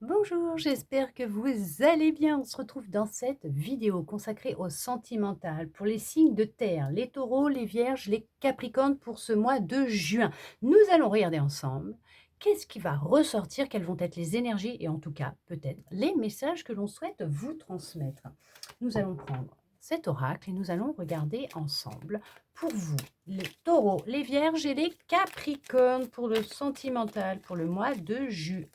Bonjour, j'espère que vous allez bien. On se retrouve dans cette vidéo consacrée au sentimental pour les signes de terre, les taureaux, les vierges, les capricornes pour ce mois de juin. Nous allons regarder ensemble qu'est-ce qui va ressortir, quelles vont être les énergies et en tout cas peut-être les messages que l'on souhaite vous transmettre. Nous allons prendre cet oracle et nous allons regarder ensemble pour vous les taureaux, les vierges et les capricornes pour le sentimental pour le mois de juin.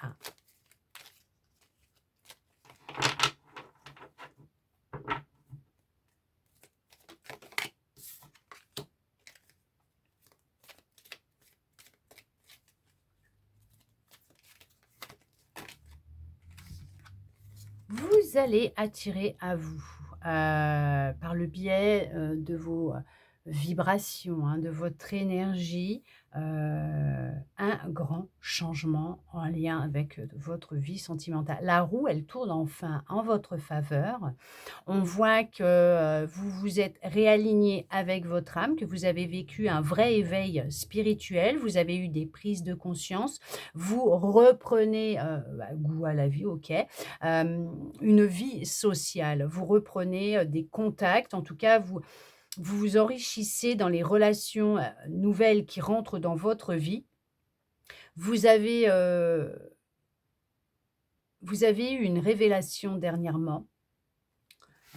Vous allez attirer à vous, par le biais, de vos, vibrations, hein, de votre énergie, un grand changement en lien avec, votre vie sentimentale. La roue, elle tourne enfin en votre faveur. On voit que, vous vous êtes réaligné avec votre âme, que vous avez vécu un vrai éveil spirituel, vous avez eu des prises de conscience, vous reprenez, goût à la vie, OK, une vie sociale. Vous reprenez, des contacts, en tout cas vous vous enrichissez dans les relations, nouvelles qui rentrent dans votre vie. Vous avez, vous avez eu une révélation dernièrement.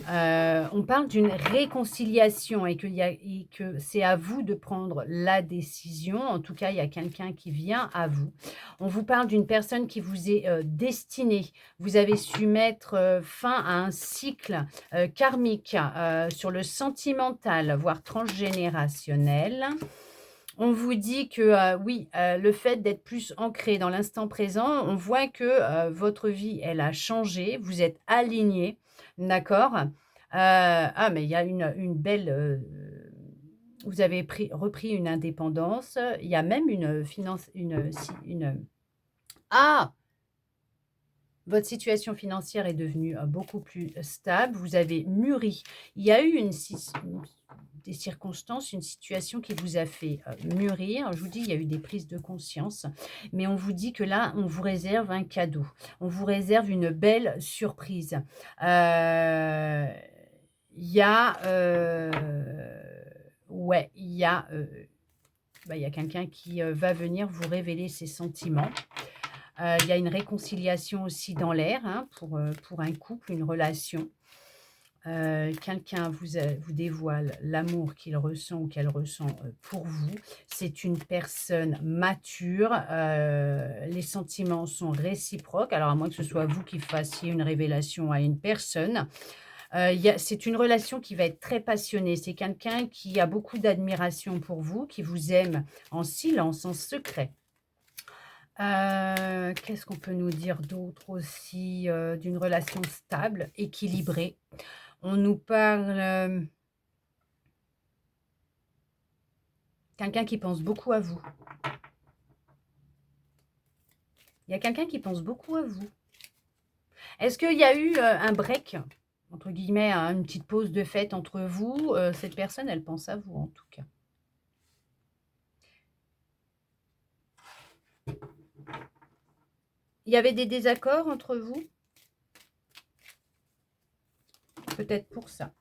On parle d'une réconciliation et que c'est à vous de prendre la décision. En tout cas, il y a quelqu'un qui vient à vous. On vous parle d'une personne qui vous est, destinée. Vous avez su mettre, fin à un cycle, karmique, sur le sentimental, voire transgénérationnel. On vous dit que, oui, le fait d'être plus ancré dans l'instant présent, on voit que, votre vie, elle a changé, vous êtes aligné, d'accord? Mais il y a une belle, vous avez repris une indépendance, il y a même une, finance une, si une, ah! Votre situation financière est devenue, beaucoup plus stable, vous avez mûri. Il y a eu des circonstances, une situation qui vous a fait, mûrir. Je vous dis, il y a eu des prises de conscience, mais on vous dit que là, on vous réserve un cadeau. On vous réserve une belle surprise. Il y a, ouais, il y a quelqu'un qui, va venir vous révéler ses sentiments. Il y a une réconciliation aussi dans l'air, hein, pour un couple, une relation. Quelqu'un vous dévoile l'amour qu'il ressent ou qu'elle ressent, pour vous. C'est une personne mature, les sentiments sont réciproques, alors à moins que ce soit vous qui fassiez une révélation à une personne. C'est une relation qui va être très passionnée. C'est quelqu'un qui a beaucoup d'admiration pour vous, qui vous aime en silence, en secret. Qu'est-ce qu'on peut nous dire d'autre aussi, d'une relation stable, équilibrée? On nous parle, quelqu'un qui pense beaucoup à vous. Il y a quelqu'un qui pense beaucoup à vous. Est-ce qu'il y a eu, un break, entre guillemets, hein, une petite pause de fête entre vous? Cette personne, elle pense à vous, en tout cas. Il y avait des désaccords entre vous? Peut-être pour ça.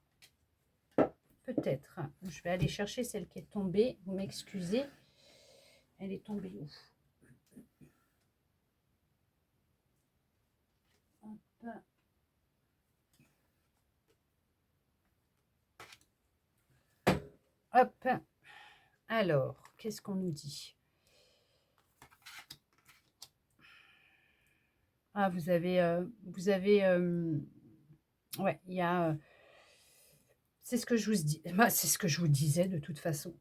Peut-être. Je vais aller chercher celle qui est tombée. Vous m'excusez. Elle est tombée où? Hop. Hop. Alors, qu'est-ce qu'on nous dit? Ah, ouais, il y a, c'est ce que je vous dis, bah, c'est ce que je vous disais de toute façon,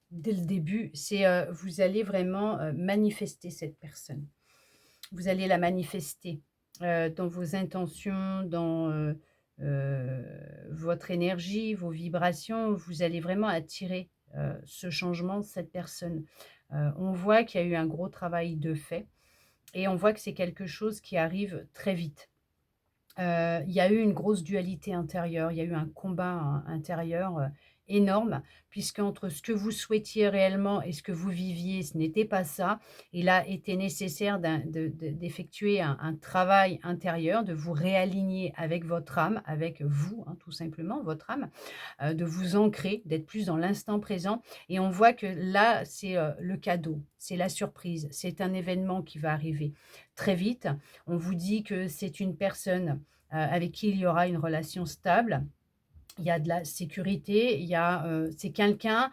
dès le début, c'est, vous allez vraiment, manifester cette personne. Vous allez la manifester, dans vos intentions, dans, votre énergie, vos vibrations. Vous allez vraiment attirer, ce changement, cette personne. On voit qu'il y a eu un gros travail de fait et on voit que c'est quelque chose qui arrive très vite. Il y a eu une grosse dualité intérieure, il y a eu un combat intérieur, énorme, puisqu'entre ce que vous souhaitiez réellement et ce que vous viviez, ce n'était pas ça. Il a été nécessaire d'effectuer un travail intérieur, de vous réaligner avec votre âme, avec vous, hein, tout simplement, votre âme, de vous ancrer, d'être plus dans l'instant présent. Et on voit que là, c'est le cadeau, c'est la surprise, c'est un événement qui va arriver très vite. On vous dit que c'est une personne avec qui il y aura une relation stable. Il y a de la sécurité, il y a, c'est quelqu'un,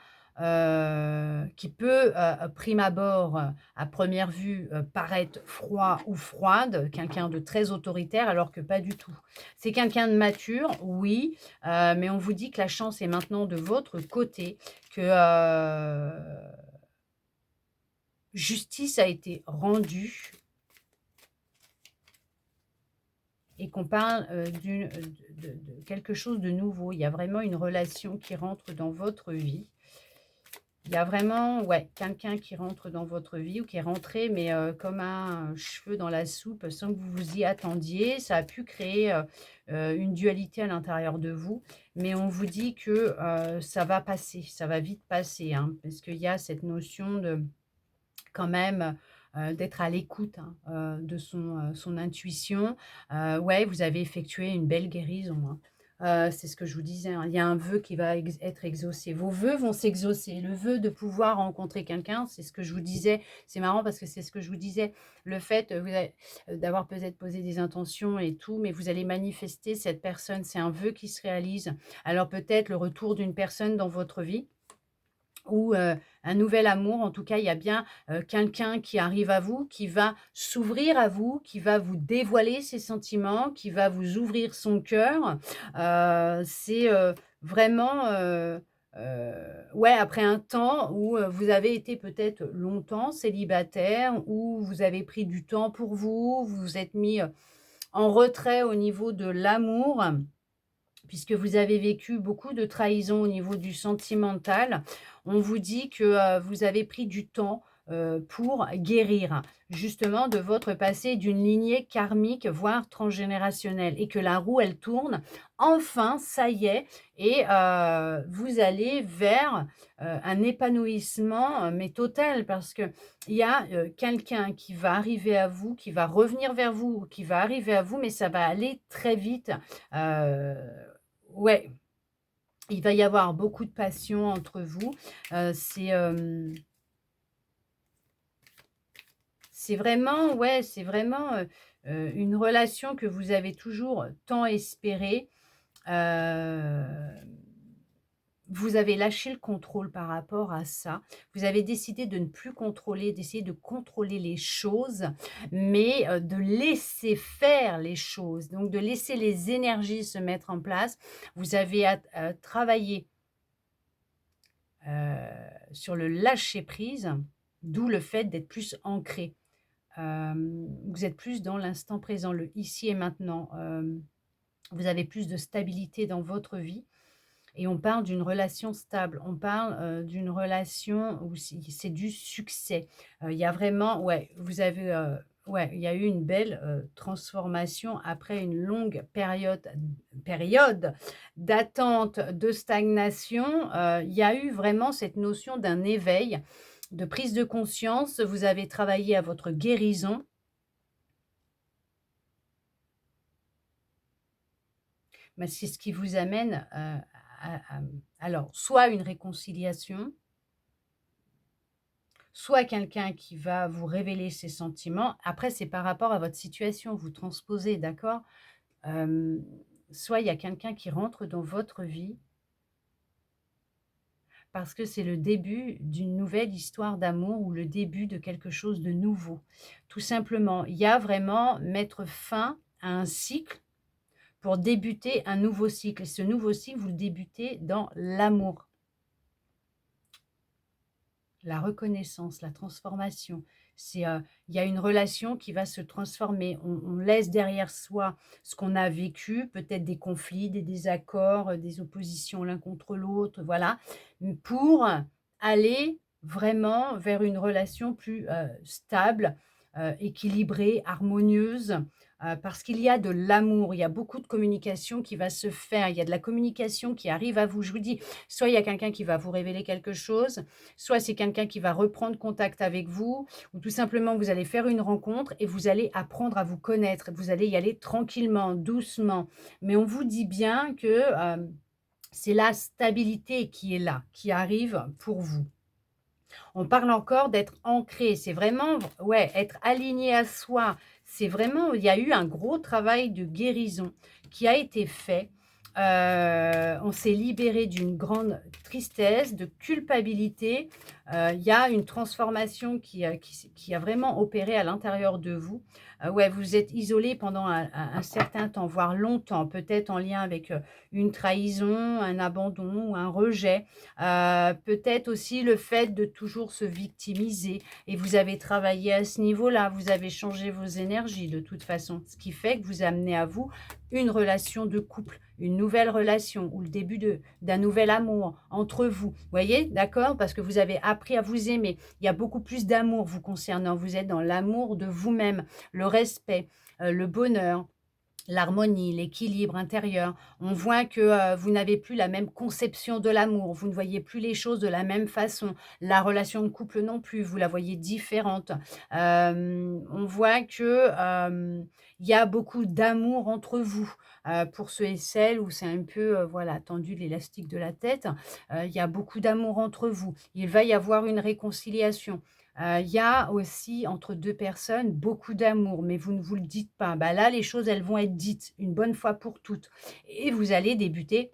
qui peut, prime abord, à première vue, paraître froid ou froide, quelqu'un de très autoritaire alors que pas du tout. C'est quelqu'un de mature, oui, mais on vous dit que la chance est maintenant de votre côté, que, justice a été rendue et qu'on parle, de quelque chose de nouveau. Il y a vraiment une relation qui rentre dans votre vie. Il y a vraiment, ouais, quelqu'un qui rentre dans votre vie ou qui est rentré, mais comme un cheveu dans la soupe sans que vous vous y attendiez. Ça a pu créer, une dualité à l'intérieur de vous, mais on vous dit que, ça va passer, ça va vite passer, hein, parce qu'il y a cette notion de quand même, d'être à l'écoute, hein, de son intuition. Ouais, vous avez effectué une belle guérison, hein. C'est ce que je vous disais, hein, il y a un vœu qui va être exaucé. Vos vœux vont s'exaucer. Le vœu de pouvoir rencontrer quelqu'un, c'est ce que je vous disais. C'est marrant parce que c'est ce que je vous disais. Le fait, vous avez d'avoir peut-être posé des intentions et tout, mais vous allez manifester cette personne. C'est un vœu qui se réalise. Alors peut-être le retour d'une personne dans votre vie ou un nouvel amour. En tout cas, il y a bien, quelqu'un qui arrive à vous, qui va s'ouvrir à vous, qui va vous dévoiler ses sentiments, qui va vous ouvrir son cœur. C'est, vraiment, ouais, après un temps où, vous avez été peut-être longtemps célibataire, où vous avez pris du temps pour vous, vous vous êtes mis, en retrait au niveau de l'amour, puisque vous avez vécu beaucoup de trahison au niveau du sentimental. On vous dit que, vous avez pris du temps, pour guérir justement de votre passé, d'une lignée karmique, voire transgénérationnelle et que la roue, elle tourne. Enfin, ça y est et vous allez vers, un épanouissement, mais total parce qu'il y a, quelqu'un qui va arriver à vous, qui va revenir vers vous, qui va arriver à vous, mais ça va aller très vite. Heu Ouais, il va y avoir beaucoup de passion entre vous. C'est vraiment ouais, c'est vraiment, une relation que vous avez toujours tant espérée. Hem Vous avez lâché le contrôle par rapport à ça. Vous avez décidé de ne plus contrôler, d'essayer de contrôler les choses, mais de laisser faire les choses, donc de laisser les énergies se mettre en place. Vous avez travaillé, sur le lâcher prise, d'où le fait d'être plus ancré. Vous êtes plus dans l'instant présent, le ici et maintenant. Vous avez plus de stabilité dans votre vie. Et on parle d'une relation stable, on parle, d'une relation où c'est du succès. Il y a vraiment ouais, vous avez, ouais, il y a eu une belle, transformation après une longue période d'attente, de stagnation. Il y a eu vraiment cette notion d'un éveil, de prise de conscience. Vous avez travaillé à votre guérison, mais c'est ce qui vous amène, alors soit une réconciliation, soit quelqu'un qui va vous révéler ses sentiments. Après, c'est par rapport à votre situation, vous transposez, d'accord? Hem, Soit il y a quelqu'un qui rentre dans votre vie parce que c'est le début d'une nouvelle histoire d'amour ou le début de quelque chose de nouveau. Tout simplement, il y a vraiment mettre fin à un cycle pour débuter un nouveau cycle et ce nouveau cycle, vous le débutez dans l'amour. La reconnaissance, la transformation, c'est, il y a une relation qui va se transformer. On laisse derrière soi ce qu'on a vécu, peut-être des conflits, des désaccords, des oppositions l'un contre l'autre, voilà, pour aller vraiment vers une relation plus, stable, équilibrée, harmonieuse. parce qu'il y a de l'amour, il y a beaucoup de communication qui va se faire, il y a de la communication qui arrive à vous. Je vous dis, soit il y a quelqu'un qui va vous révéler quelque chose, soit c'est quelqu'un qui va reprendre contact avec vous, ou tout simplement vous allez faire une rencontre et vous allez apprendre à vous connaître. Vous allez y aller tranquillement, doucement. Mais on vous dit bien que, c'est la stabilité qui est là, qui arrive pour vous. On parle encore d'être ancré, c'est vraiment ouais, être aligné à soi. C'est vraiment il y a eu un gros travail de guérison qui a été fait. On s'est libéré d'une grande tristesse, de culpabilité. Il y a une transformation qui a vraiment opéré à l'intérieur de vous. Ouais, vous êtes isolé pendant un certain temps, voire longtemps, peut-être en lien avec, une trahison, un abandon ou un rejet. Peut-être aussi le fait de toujours se victimiser et vous avez travaillé à ce niveau-là, vous avez changé vos énergies de toute façon, ce qui fait que vous amenez à vous une relation de couple, une nouvelle relation ou le début d'un nouvel amour entre vous. Vous voyez, d'accord? Parce que vous avez appris à vous aimer. Il y a beaucoup plus d'amour vous concernant. Vous êtes dans l'amour de vous-même, le respect, le bonheur, l'harmonie, l'équilibre intérieur. On voit que, vous n'avez plus la même conception de l'amour, vous ne voyez plus les choses de la même façon. La relation de couple non plus, vous la voyez différente. On voit que, il y a beaucoup d'amour entre vous. Pour ceux et celles où c'est un peu, voilà, tendu l'élastique de la tête, il y a beaucoup d'amour entre vous. Il va y avoir une réconciliation. Il y a aussi entre 2 personnes beaucoup d'amour, mais vous ne vous le dites pas. Bah, là, les choses, elles vont être dites une bonne fois pour toutes et vous allez débuter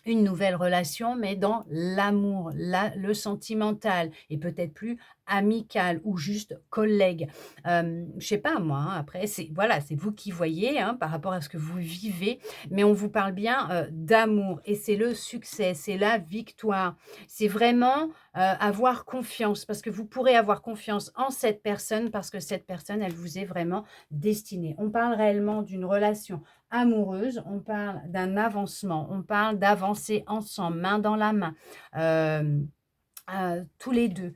une nouvelle relation, mais dans l'amour, le sentimental et peut-être plus amical ou juste collègue. Je sais pas moi, hein, après c'est voilà, c'est vous qui voyez, hein, par rapport à ce que vous vivez, mais on vous parle bien, d'amour et c'est le succès, c'est la victoire. C'est vraiment, avoir confiance parce que vous pourrez avoir confiance en cette personne parce que cette personne, elle vous est vraiment destinée. On parle réellement d'une relation amoureuse, on parle d'un avancement, on parle d'avancer ensemble, main dans la main, hem, tous les 2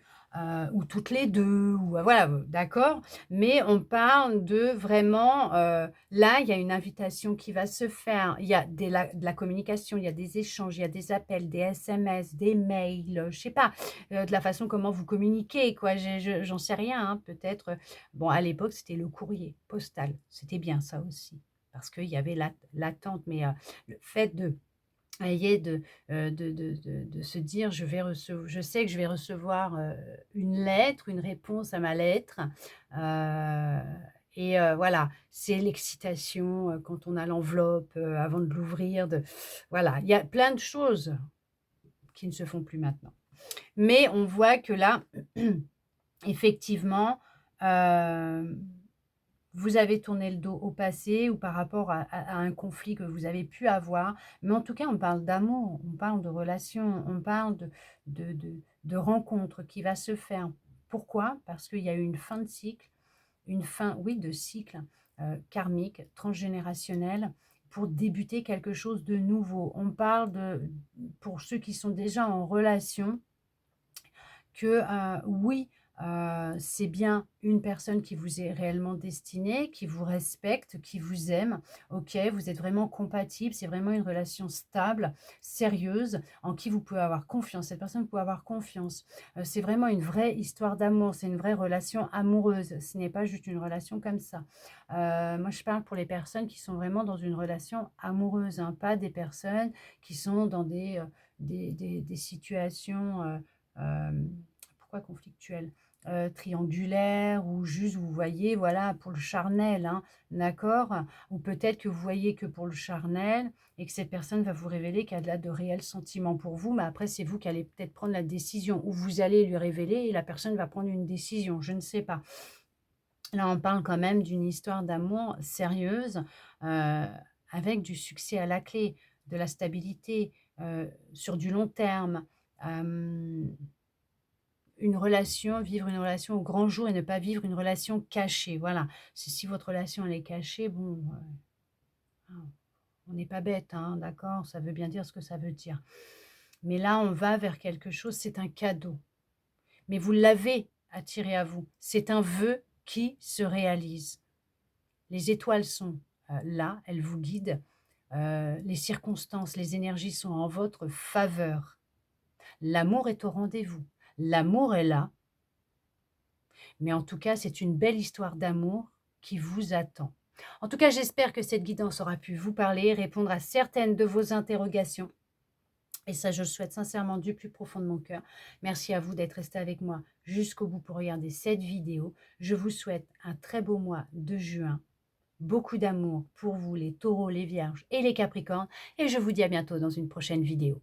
ou toutes les 2 ou voilà, d'accord? Mais on parle de vraiment, là, il y a une invitation qui va se faire. Il y a de la communication, il y a des échanges, il y a des appels, des SMS, des mails, je sais pas, de la façon comment vous communiquez quoi. J'en sais rien, hein, peut-être, bon à l'époque, c'était le courrier postal. C'était bien ça aussi, parce qu'il y avait l'attente, mais, le fait de voyez, de se dire: je sais que je vais recevoir, une lettre, une réponse à ma lettre», heu et voilà, c'est l'excitation, quand on a l'enveloppe, avant de l'ouvrir, de voilà, il y a plein de choses qui ne se font plus maintenant. Mais on voit que là, effectivement, hem vous avez tourné le dos au passé ou par rapport à un conflit que vous avez pu avoir. Mais en tout cas, on parle d'amour, on parle de relation, on parle de rencontre qui va se faire. Pourquoi? Parce qu'il y a eu une fin de cycle, une fin, oui, de cycle, karmique, transgénérationnel, pour débuter quelque chose de nouveau. On parle de pour ceux qui sont déjà en relation que, oui, c'est bien une personne qui vous est réellement destinée, qui vous respecte, qui vous aime. OK, vous êtes vraiment compatibles, c'est vraiment une relation stable, sérieuse, en qui vous pouvez avoir confiance. Cette personne, vous pouvez avoir confiance. C'est vraiment une vraie histoire d'amour, c'est une vraie relation amoureuse. Ce n'est pas juste une relation comme ça. Moi, je parle pour les personnes qui sont vraiment dans une relation amoureuse, hein, pas des personnes qui sont dans des situations, pourquoi conflictuel? Triangulaire ou juste vous voyez, voilà, pour le charnel, hein, d'accord? Ou peut-être que vous voyez que pour le charnel et que cette personne va vous révéler qu'elle a de réels sentiments pour vous, mais après c'est vous qui allez peut-être prendre la décision ou vous allez lui révéler et la personne va prendre une décision, je ne sais pas. Là, on parle quand même d'une histoire d'amour sérieuse, avec du succès à la clé, de la stabilité, sur du long terme. Hem vivre une relation au grand jour et ne pas vivre une relation cachée, voilà. Si votre relation elle est cachée, bon, hein, on n'est pas bête, hein, d'accord? Ça veut bien dire ce que ça veut dire. Mais là, on va vers quelque chose, c'est un cadeau. Mais vous l'avez attiré à vous. C'est un vœu qui se réalise. Les étoiles sont là, elles vous guident. Les circonstances, les énergies sont en votre faveur. L'amour est au rendez-vous. L'amour est là, mais en tout cas, c'est une belle histoire d'amour qui vous attend. En tout cas, j'espère que cette guidance aura pu vous parler, répondre à certaines de vos interrogations. Et ça, je le souhaite sincèrement du plus profond de mon cœur. Merci à vous d'être resté avec moi jusqu'au bout pour regarder cette vidéo. Je vous souhaite un très beau mois de juin. Beaucoup d'amour pour vous, les taureaux, les vierges et les capricornes. Et je vous dis à bientôt dans une prochaine vidéo.